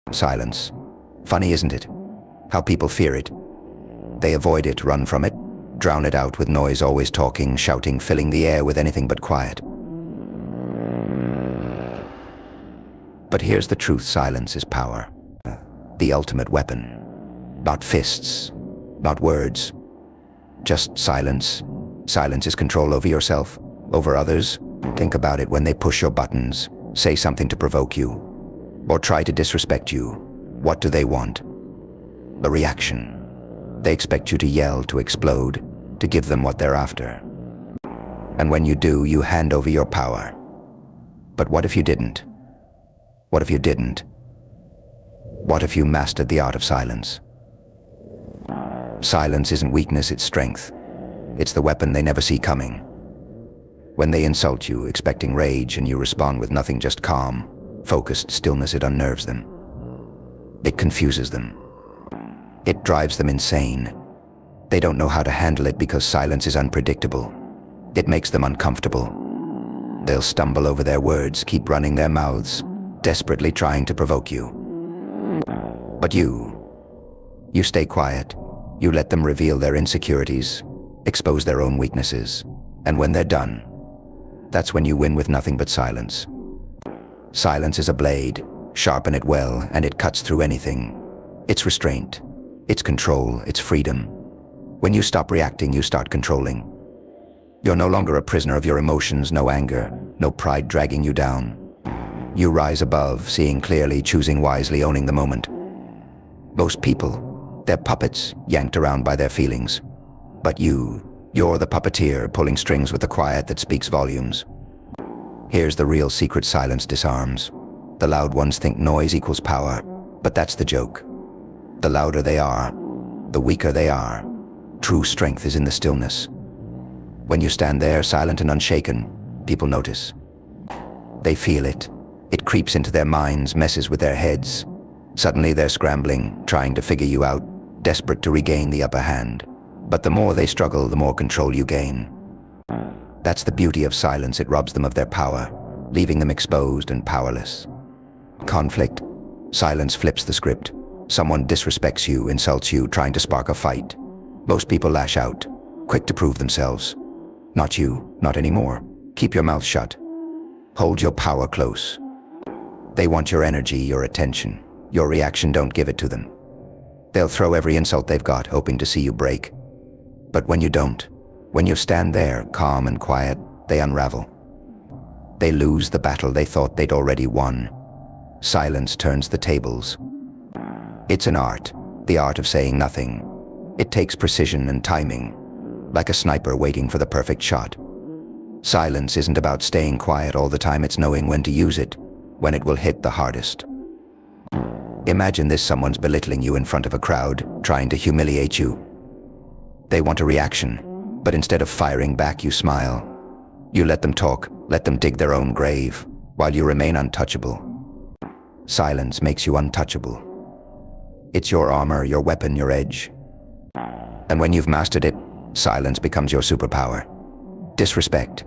Silence. Funny, isn't it? How people fear it. They avoid it, run from it, drown it out with noise, always talking, shouting, filling the air with anything but quiet. But here's the truth: silence is power. The ultimate weapon. Not fists, not words, just silence. Silence is control over yourself, over others. Think about it: when they push your buttons, say something to provoke you, or try to disrespect you, what do they want? A reaction. They expect you to yell, to explode, to give them what they're after. And when you do, you hand over your power. But what if you didn't? What if you didn't? What if you mastered the art of silence? Silence isn't weakness, it's strength. It's the weapon they never see coming. When they insult you, expecting rage, and you respond with nothing, just calm, focused stillness, it unnerves them. It confuses them. It drives them insane. They don't know how to handle it because silence is unpredictable. It makes them uncomfortable. They'll stumble over their words, keep running their mouths, desperately trying to provoke you. But you stay quiet. You let them reveal their insecurities, expose their own weaknesses. And when they're done, that's when you win with nothing but silence. Silence is a blade. Sharpen it well, and it cuts through anything. It's restraint. It's control. It's freedom. When you stop reacting, you start controlling. You're no longer a prisoner of your emotions, no anger, no pride dragging you down. You rise above, seeing clearly, choosing wisely, owning the moment. Most people, they're puppets, yanked around by their feelings. But you're the puppeteer, pulling strings with the quiet that speaks volumes. Here's the real secret silence disarms. The loud ones think noise equals power, but that's the joke. The louder they are, the weaker they are. True strength is in the stillness. When you stand there, silent and unshaken, people notice. They feel it. It creeps into their minds, messes with their heads. Suddenly they're scrambling, trying to figure you out, desperate to regain the upper hand. But the more they struggle, the more control you gain. That's the beauty of silence. It robs them of their power, leaving them exposed and powerless. Conflict. Silence flips the script. Someone disrespects you, insults you, trying to spark a fight. Most people lash out, quick to prove themselves. Not you, not anymore. Keep your mouth shut. Hold your power close. They want your energy, your attention. Your reaction, don't give it to them. They'll throw every insult they've got, hoping to see you break. But when you don't, when you stand there, calm and quiet, they unravel. They lose the battle they thought they'd already won. Silence turns the tables. It's an art, the art of saying nothing. It takes precision and timing, like a sniper waiting for the perfect shot. Silence isn't about staying quiet all the time, it's knowing when to use it, when it will hit the hardest. Imagine this: someone's belittling you in front of a crowd, trying to humiliate you. They want a reaction, but instead of firing back, you smile. You let them talk, let them dig their own grave, while you remain untouchable. Silence makes you untouchable. It's your armor, your weapon, your edge. And when you've mastered it, silence becomes your superpower. Disrespect,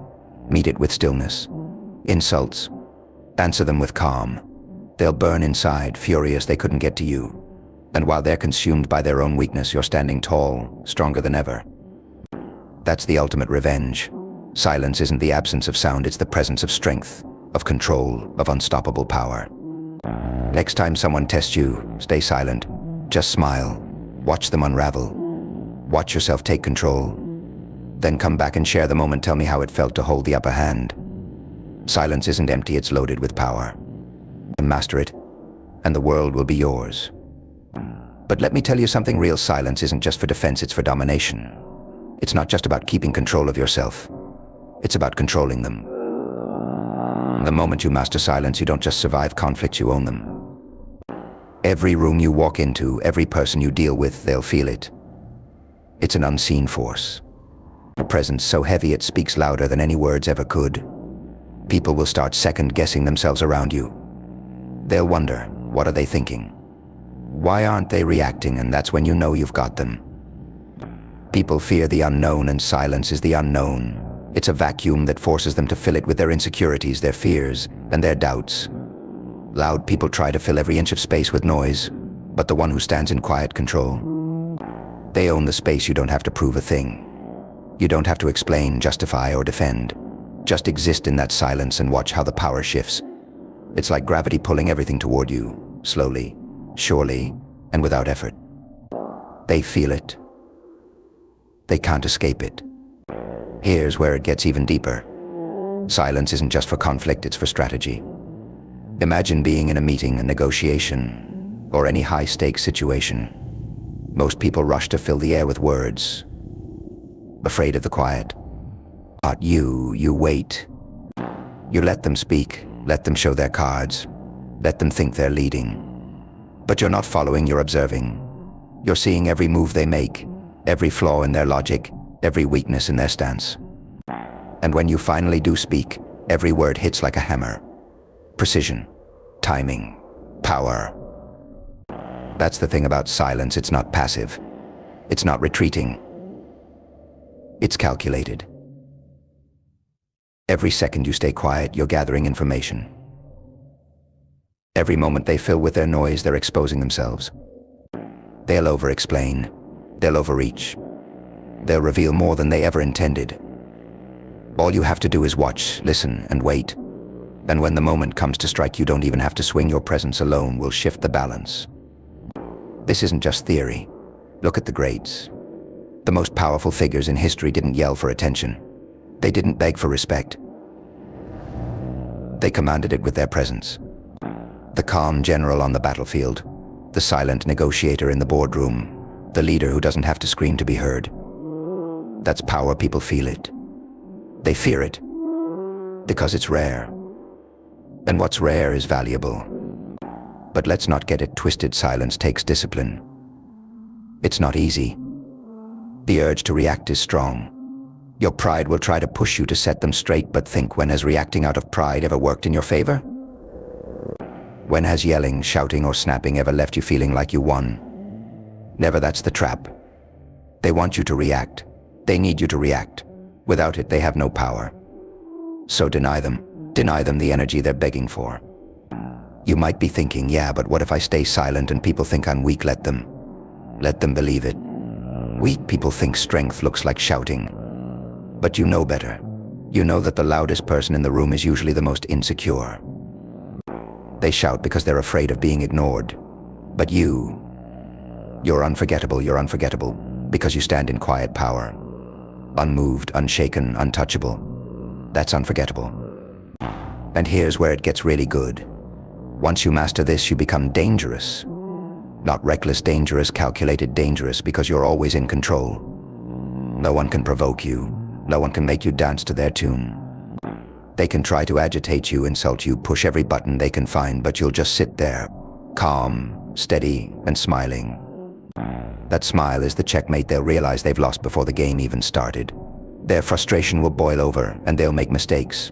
meet it with stillness. Insults, answer them with calm. They'll burn inside, furious they couldn't get to you. And while they're consumed by their own weakness, you're standing tall, stronger than ever. That's the ultimate revenge. Silence isn't the absence of sound, it's the presence of strength, of control, of unstoppable power. Next time someone tests you, stay silent. Just smile. Watch them unravel. Watch yourself take control. Then come back and share the moment. Tell me how it felt to hold the upper hand. Silence isn't empty, it's loaded with power. Master it, and the world will be yours. But let me tell you something: real silence isn't just for defense, it's for domination. It's not just about keeping control of yourself. It's about controlling them. The moment you master silence, you don't just survive conflicts, you own them. Every room you walk into, every person you deal with, they'll feel it. It's an unseen force. A presence so heavy it speaks louder than any words ever could. People will start second-guessing themselves around you. They'll wonder, what are they thinking? Why aren't they reacting? And that's when you know you've got them. People fear the unknown, and silence is the unknown. It's a vacuum that forces them to fill it with their insecurities, their fears, and their doubts. Loud people try to fill every inch of space with noise, but the one who stands in quiet control, they own the space. You don't have to prove a thing. You don't have to explain, justify, or defend. Just exist in that silence and watch how the power shifts. It's like gravity pulling everything toward you, slowly, surely, and without effort. They feel it. They can't escape it. Here's where it gets even deeper. Silence isn't just for conflict, it's for strategy. Imagine being in a meeting, a negotiation, or any high-stakes situation. Most people rush to fill the air with words, afraid of the quiet. But you wait. You let them speak, let them show their cards, let them think they're leading. But you're not following, you're observing. You're seeing every move they make, every flaw in their logic, every weakness in their stance. And when you finally do speak, every word hits like a hammer. Precision, timing, power. That's the thing about silence. It's not passive. It's not retreating. It's calculated. Every second you stay quiet, you're gathering information. Every moment they fill with their noise, they're exposing themselves. They'll over-explain. They'll overreach. They'll reveal more than they ever intended. All you have to do is watch, listen, and wait. And when the moment comes to strike, you don't even have to swing. Your presence alone will shift the balance. This isn't just theory. Look at the greats. The most powerful figures in history didn't yell for attention. They didn't beg for respect. They commanded it with their presence. The calm general on the battlefield, the silent negotiator in the boardroom, the leader who doesn't have to scream to be heard. That's power. People feel it. They fear it because it's rare. And what's rare is valuable. But let's not get it twisted. Silence takes discipline. It's not easy. The urge to react is strong. Your pride will try to push you to set them straight, but think, when has reacting out of pride ever worked in your favor? When has yelling, shouting, or snapping ever left you feeling like you won? Never. That's the trap. They want you to react. They need you to react. Without it, they have no power. So deny them. Deny them the energy they're begging for. You might be thinking, yeah, but what if I stay silent and people think I'm weak? Let them. Let them believe it. Weak people think strength looks like shouting. But you know better. You know that the loudest person in the room is usually the most insecure. They shout because they're afraid of being ignored. But you're unforgettable. You're unforgettable because you stand in quiet power. Unmoved, unshaken, untouchable. That's unforgettable. And here's where it gets really good. Once you master this, you become dangerous. Not reckless dangerous, calculated dangerous, because you're always in control. No one can provoke you. No one can make you dance to their tune. They can try to agitate you, insult you, push every button they can find, but you'll just sit there, calm, steady, and smiling. That smile is the checkmate. They'll realize they've lost before the game even started. Their frustration will boil over, and they'll make mistakes.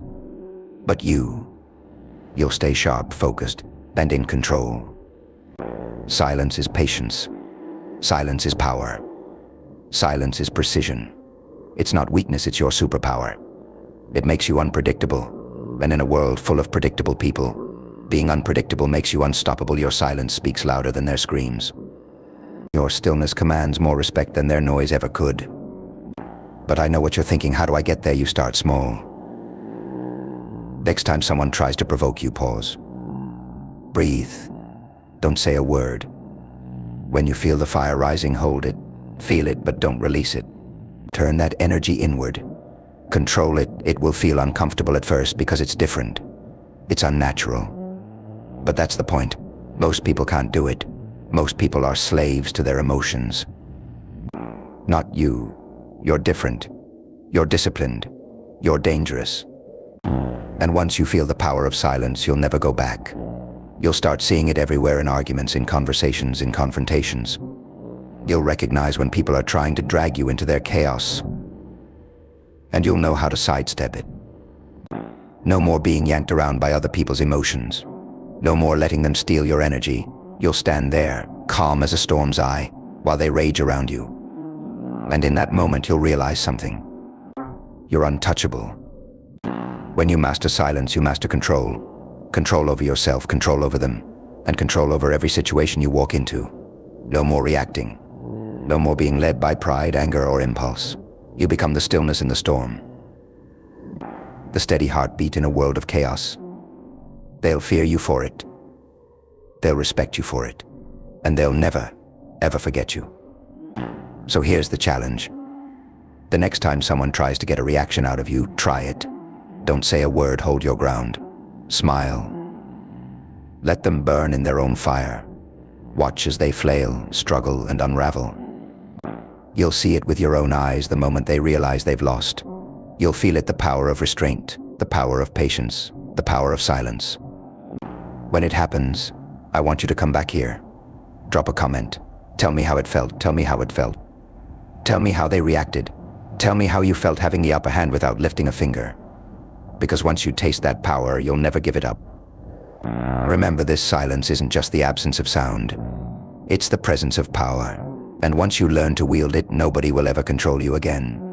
But you'll stay sharp, focused, and in control. Silence is patience. Silence is power. Silence is precision. It's not weakness, it's your superpower. It makes you unpredictable. And in a world full of predictable people, being unpredictable makes you unstoppable. Your silence speaks louder than their screams. Your stillness commands more respect than their noise ever could. But I know what you're thinking. How do I get there? You start small. Next time someone tries to provoke you, pause. Breathe. Don't say a word. When you feel the fire rising, hold it. Feel it, but don't release it. Turn that energy inward. Control it. It will feel uncomfortable at first because it's different. It's unnatural. But that's the point. Most people can't do it. Most people are slaves to their emotions. Not you. You're different. You're disciplined. You're dangerous. And once you feel the power of silence, you'll never go back. You'll start seeing it everywhere, in arguments, in conversations, in confrontations. You'll recognize when people are trying to drag you into their chaos. And you'll know how to sidestep it. No more being yanked around by other people's emotions. No more letting them steal your energy. You'll stand there, calm as a storm's eye, while they rage around you. And in that moment, you'll realize something. You're untouchable. When you master silence, you master control. Control over yourself, control over them, and control over every situation you walk into. No more reacting. No more being led by pride, anger, or impulse. You become the stillness in the storm. The steady heartbeat in a world of chaos. They'll fear you for it. They'll respect you for it. And they'll never, ever forget you. So here's the challenge. The next time someone tries to get a reaction out of you, try it. Don't say a word, hold your ground. Smile. Let them burn in their own fire. Watch as they flail, struggle, and unravel. You'll see it with your own eyes the moment they realize they've lost. You'll feel it, the power of restraint, the power of patience, the power of silence. When it happens, I want you to come back here. Drop a comment. Tell me how it felt. Tell me how it felt. Tell me how they reacted. Tell me how you felt having the upper hand without lifting a finger. Because once you taste that power, you'll never give it up. Remember, this silence isn't just the absence of sound. It's the presence of power. And once you learn to wield it, nobody will ever control you again.